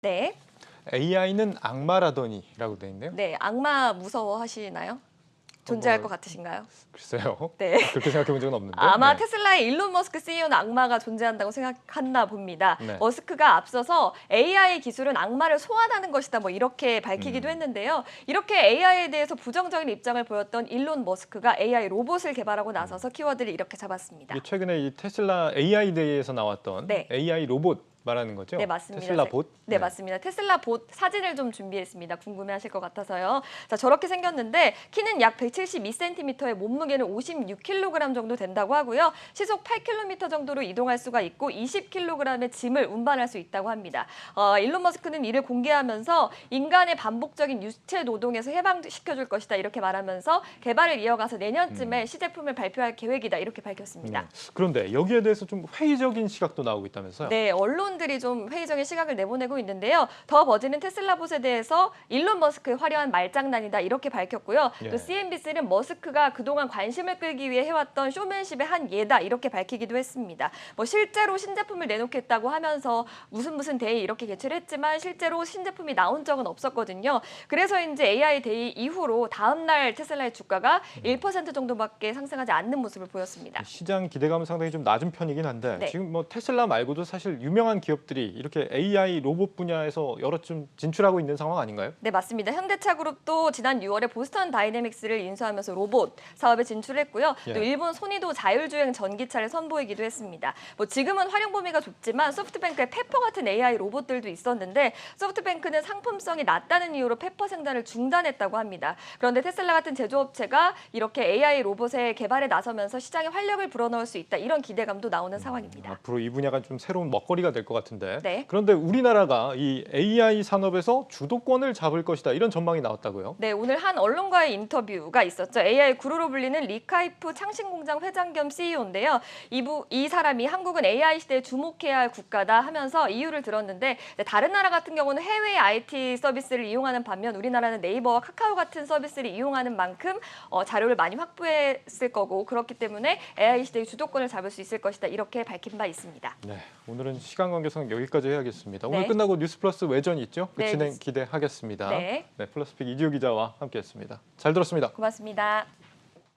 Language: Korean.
네. AI는 악마라더니라고 돼 있네요. 네, 악마 무서워하시나요? 존재할 것 같으신가요? 글쎄요. 네. 그렇게 생각해 본 적은 없는데. 아마 네. 테슬라의 일론 머스크 CEO는 악마가 존재한다고 생각했나 봅니다. 네. 머스크가 앞서서 AI 기술은 악마를 소환하는 것이다 뭐 이렇게 밝히기도 했는데요. 이렇게 AI에 대해서 부정적인 입장을 보였던 일론 머스크가 AI 로봇을 개발하고 나서서 키워드를 이렇게 잡았습니다. 이게 최근에 이 테슬라 AI 데이에서 나왔던 네. AI 로봇 말하는 거죠? 네, 맞습니다. 테슬라 봇? 네, 맞습니다. 테슬라 봇 사진을 좀 준비했습니다. 궁금해하실 것 같아서요. 자, 저렇게 생겼는데 키는 약 172cm에 몸무게는 56kg 정도 된다고 하고요. 시속 8km 정도로 이동할 수가 있고 20kg의 짐을 운반할 수 있다고 합니다. 일론 머스크는 이를 공개하면서 인간의 반복적인 유체 노동에서 해방시켜줄 것이다 이렇게 말하면서 개발을 이어가서 내년쯤에 시제품을 발표할 계획이다 이렇게 밝혔습니다. 그런데 여기에 대해서 좀 회의적인 시각도 나오고 있다면서요? 네, 언론들이 좀 회의적인 시각을 내보내고 있는데요. 더 버즈는 테슬라 봇에 대해서 일론 머스크의 화려한 말장난이다 이렇게 밝혔고요. 예. 또 CNBC는 머스크가 그동안 관심을 끌기 위해 해왔던 쇼맨십의 한 예다 이렇게 밝히기도 했습니다. 뭐 실제로 신제품을 내놓겠다고 하면서 무슨 데이 이렇게 개최를 했지만 실제로 신제품이 나온 적은 없었거든요. 그래서인지 AI 데이 이후로 다음 날 테슬라의 주가가 1% 정도밖에 상승하지 않는 모습을 보였습니다. 시장 기대감은 상당히 좀 낮은 편이긴 한데 네. 지금 뭐 테슬라 말고도 사실 유명한 기업들이 이렇게 AI 로봇 분야에서 여러 좀 진출하고 있는 상황 아닌가요? 네, 맞습니다. 현대차 그룹도 지난 6월에 보스턴 다이내믹스를 인수하면서 로봇 사업에 진출했고요. 예. 또 일본 소니도 자율주행 전기차를 선보이기도 했습니다. 뭐 지금은 활용 범위가 좁지만 소프트뱅크의 페퍼 같은 AI 로봇들도 있었는데 소프트뱅크는 상품성이 낮다는 이유로 페퍼 생산을 중단했다고 합니다. 그런데 테슬라 같은 제조업체가 이렇게 AI 로봇의 개발에 나서면서 시장에 활력을 불어넣을 수 있다. 이런 기대감도 나오는 상황입니다. 앞으로 이 분야가 좀 새로운 먹거리가 될 것 같은데. 네. 그런데 우리나라가 이 AI 산업에서 주도권을 잡을 것이다 이런 전망이 나왔다고요? 네, 오늘 한 언론과의 인터뷰가 있었죠. AI 구루로 불리는 리카이프 창신공장 회장 겸 CEO인데요. 이 사람이 한국은 AI 시대에 주목해야 할 국가다 하면서 이유를 들었는데 다른 나라 같은 경우는 해외 IT 서비스를 이용하는 반면 우리나라는 네이버와 카카오 같은 서비스를 이용하는 만큼 자료를 많이 확보했을 거고 그렇기 때문에 AI 시대의 주도권을 잡을 수 있을 것이다 이렇게 밝힌 바 있습니다. 네, 오늘은 시간 관계상 여기까지 해야겠습니다. 네. 오늘 끝나고 뉴스플러스 외전이 있죠? 그 네, 진행 기대하겠습니다. 네. 플러스픽 이디오 기자와 함께했습니다. 잘 들었습니다. 고맙습니다.